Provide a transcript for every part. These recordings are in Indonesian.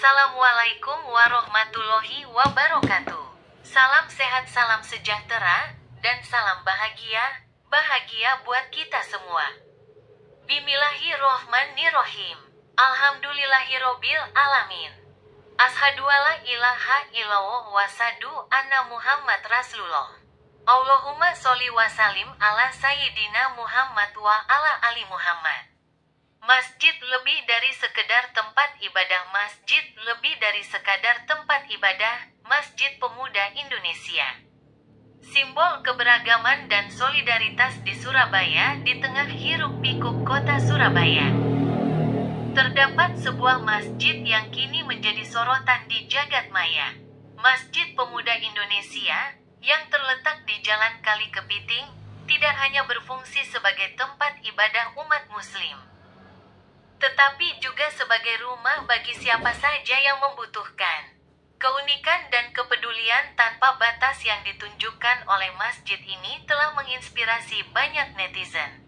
Assalamualaikum warahmatullahi wabarakatuh. Salam sehat, salam sejahtera, dan salam bahagia, bahagia buat kita semua. Bismillahirrohmanirrohim. Alhamdulillahirobbil alamin. Ashadu alla ilaha illallah wa sadu anna Muhammad Rasulullah. Allahumma sholli wa salim ala Sayyidina Muhammad wa ala ali Muhammad. Masjid lebih dari sekedar tempat ibadah. Masjid lebih dari sekadar tempat ibadah. Masjid Pemuda Indonesia, simbol keberagaman dan solidaritas di Surabaya di tengah hiruk-pikuk kota Surabaya. Terdapat sebuah masjid yang kini menjadi sorotan di jagat maya. Masjid Pemuda Indonesia yang terletak di Jalan Kali Kepiting tidak hanya berfungsi sebagai tempat ibadah umat muslim, tetapi juga sebagai rumah bagi siapa saja yang membutuhkan. Keunikan dan kepedulian tanpa batas yang ditunjukkan oleh masjid ini telah menginspirasi banyak netizen.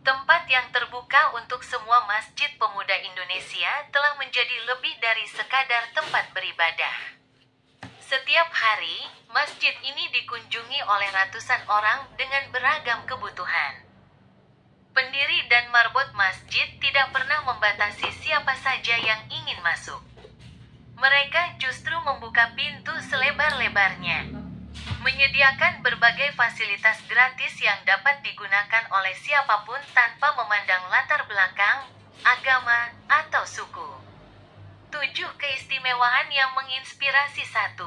Tempat yang terbuka untuk semua, Masjid Pemuda Indonesia telah menjadi lebih dari sekadar tempat beribadah. Setiap hari, masjid ini dikunjungi oleh ratusan orang dengan beragam kebutuhan. Pendiri dan marbot masjid tidak pernah membatasi siapa saja yang ingin masuk. Mereka justru membuka pintu selebar-lebarnya, menyediakan berbagai fasilitas gratis yang dapat digunakan oleh siapapun tanpa memandang latar belakang, agama, atau suku. 7 keistimewaan yang menginspirasi. 1.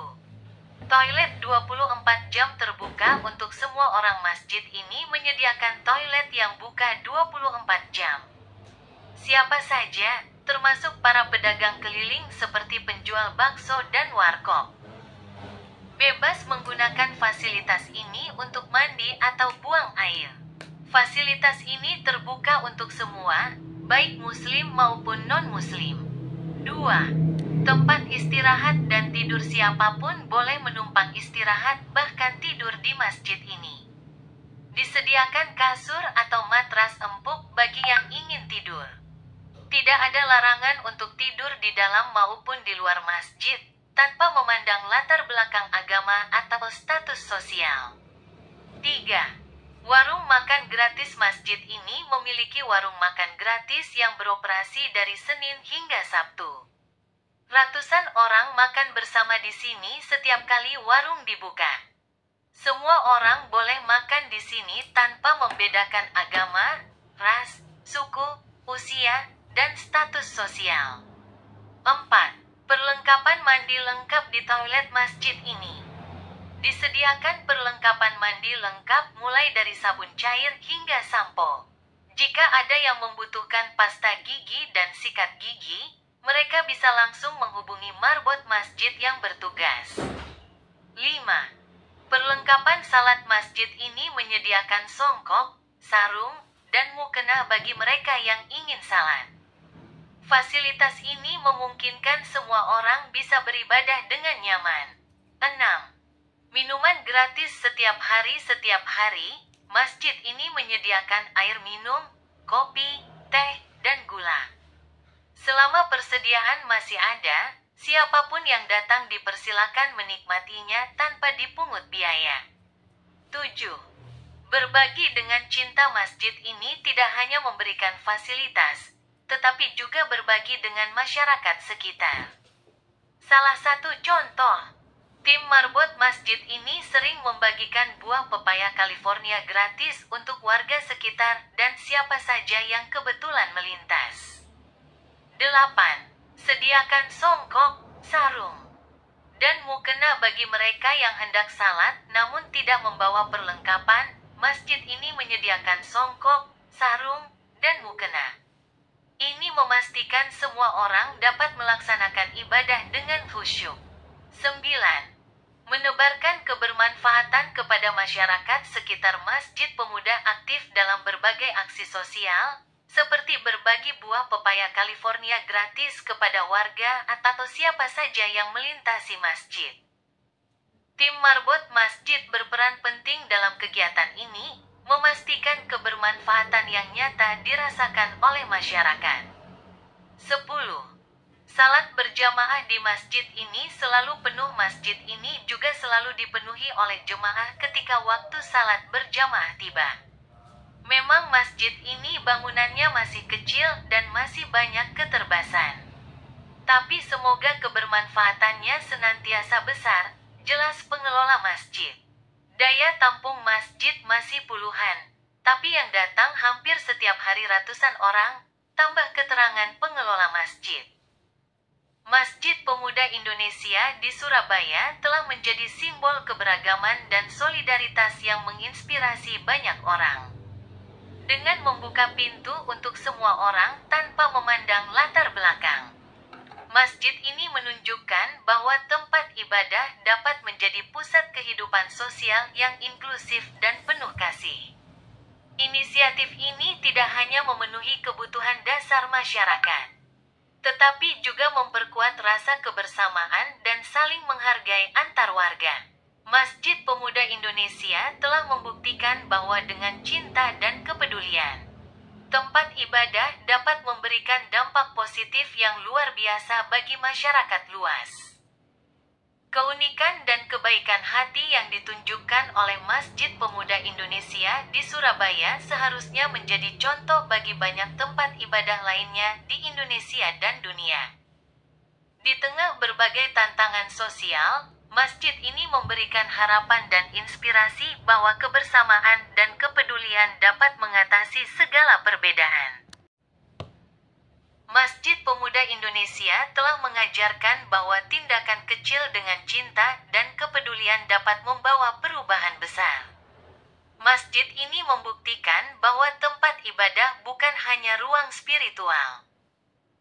Toilet 24 jam terbuka untuk semua orang. Masjid ini menyediakan toilet yang buka 24 jam. Siapa saja, termasuk para pedagang keliling seperti penjual bakso dan warkop, bebas menggunakan fasilitas ini untuk mandi atau buang air. Fasilitas ini terbuka untuk semua, baik muslim maupun non-muslim. 2. Tempat istirahat dan tidur. Siapapun boleh menumpang istirahat bahkan tidur di masjid ini. Disediakan kasur atau matras empuk bagi yang ingin tidur. Tidak ada larangan untuk tidur di dalam maupun di luar masjid, tanpa memandang latar belakang agama atau status sosial. 3. Warung makan gratis. Masjid ini memiliki warung makan gratis yang beroperasi dari Senin hingga Sabtu. Ratusan orang makan bersama di sini setiap kali warung dibuka. Semua orang boleh makan di sini tanpa membedakan agama, ras, suku, usia, dan status sosial. 4. Perlengkapan mandi lengkap di toilet masjid ini. Disediakan perlengkapan mandi lengkap mulai dari sabun cair hingga sampo. Jika ada yang membutuhkan pasta gigi dan sikat gigi, mereka bisa langsung menghubungi marbot masjid yang bertugas. 5. Perlengkapan salat. Masjid ini menyediakan songkok, sarung, dan mukena bagi mereka yang ingin salat. Fasilitas ini memungkinkan semua orang bisa beribadah dengan nyaman. 6. Minuman gratis setiap hari. Setiap hari, masjid ini menyediakan air minum, kopi, teh, dan gula. Selama persediaan masih ada, siapapun yang datang dipersilakan menikmatinya tanpa dipungut biaya. 7. Berbagi dengan cinta. Masjid ini tidak hanya memberikan fasilitas, tetapi juga berbagi dengan masyarakat sekitar. Salah satu contoh, tim marbot masjid ini sering membagikan buah pepaya California gratis untuk warga sekitar dan siapa saja yang kebetulan melintas. 8. Sediakan songkok, sarung, dan mukena bagi mereka yang hendak salat namun tidak membawa perlengkapan. Masjid ini menyediakan songkok, sarung, dan mukena. Ini memastikan semua orang dapat melaksanakan ibadah dengan khusyuk. 9. Menebarkan kebermanfaatan kepada masyarakat sekitar. Masjid Pemuda aktif dalam berbagai aksi sosial, seperti berbagi buah pepaya California gratis kepada warga atau siapa saja yang melintasi masjid. Tim marbot masjid berperan penting dalam kegiatan ini, memastikan kebermanfaatan yang nyata dirasakan oleh masyarakat. 10. Salat berjamaah di masjid ini selalu penuh. Masjid ini juga selalu dipenuhi oleh jemaah ketika waktu salat berjamaah tiba. Memang masjid ini bangunannya masih kecil dan masih banyak keterbatasan. Tapi semoga kebermanfaatannya senantiasa besar, jelas pengelola masjid. Daya tampung masjid masih puluhan, tapi yang datang hampir setiap hari ratusan orang, tambah keterangan pengelola masjid. Masjid Pemuda Indonesia di Surabaya telah menjadi simbol keberagaman dan solidaritas yang menginspirasi banyak orang. Dengan membuka pintu untuk semua orang tanpa memandang latar belakang. Masjid ini menunjukkan bahwa tempat ibadah dapat menjadi pusat kehidupan sosial yang inklusif dan penuh kasih. Inisiatif ini tidak hanya memenuhi kebutuhan dasar masyarakat, tetapi juga memperkuat rasa kebersamaan dan saling menghargai antar warga. Masjid Pemuda Indonesia telah membuktikan bahwa dengan cinta dan kepedulian, tempat ibadah dapat memberikan dampak positif yang luar biasa bagi masyarakat luas. Keunikan dan kebaikan hati yang ditunjukkan oleh Masjid Pemuda Indonesia di Surabaya seharusnya menjadi contoh bagi banyak tempat ibadah lainnya di Indonesia dan dunia. Di tengah berbagai tantangan sosial, masjid ini memberikan harapan dan inspirasi bahwa kebersamaan dan kepedulian dapat mengatasi segala perbedaan. Masjid Pemuda Indonesia telah mengajarkan bahwa tindakan kecil dengan cinta dan kepedulian dapat membawa perubahan besar. Masjid ini membuktikan bahwa tempat ibadah bukan hanya ruang spiritual,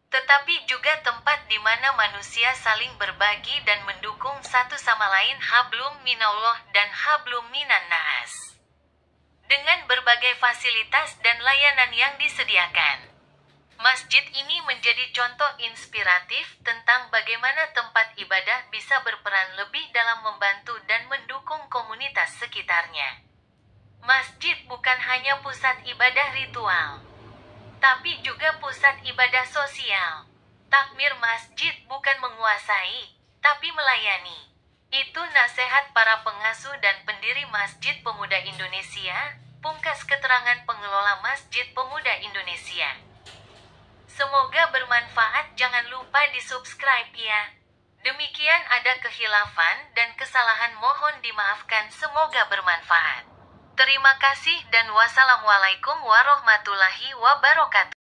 tetapi juga tempat di mana manusia saling berbagi dan mendukung satu sama lain. Hablum minallah dan hablum minan nas. Dengan berbagai fasilitas dan layanan yang disediakan, masjid ini menjadi contoh inspiratif tentang bagaimana tempat ibadah bisa berperan lebih dalam membantu dan mendukung komunitas sekitarnya. Masjid bukan hanya pusat ibadah ritual, tapi juga pusat ibadah sosial. Takmir masjid bukan menguasai, tapi melayani. Itu nasihat para pengasuh dan pendiri Masjid Pemuda Indonesia, pungkas keterangan pengelola Masjid Pemuda Indonesia. Semoga bermanfaat. Jangan lupa di-subscribe ya. Demikian ada khilafan dan kesalahan mohon dimaafkan. Semoga bermanfaat. Terima kasih dan wassalamualaikum warahmatullahi wabarakatuh.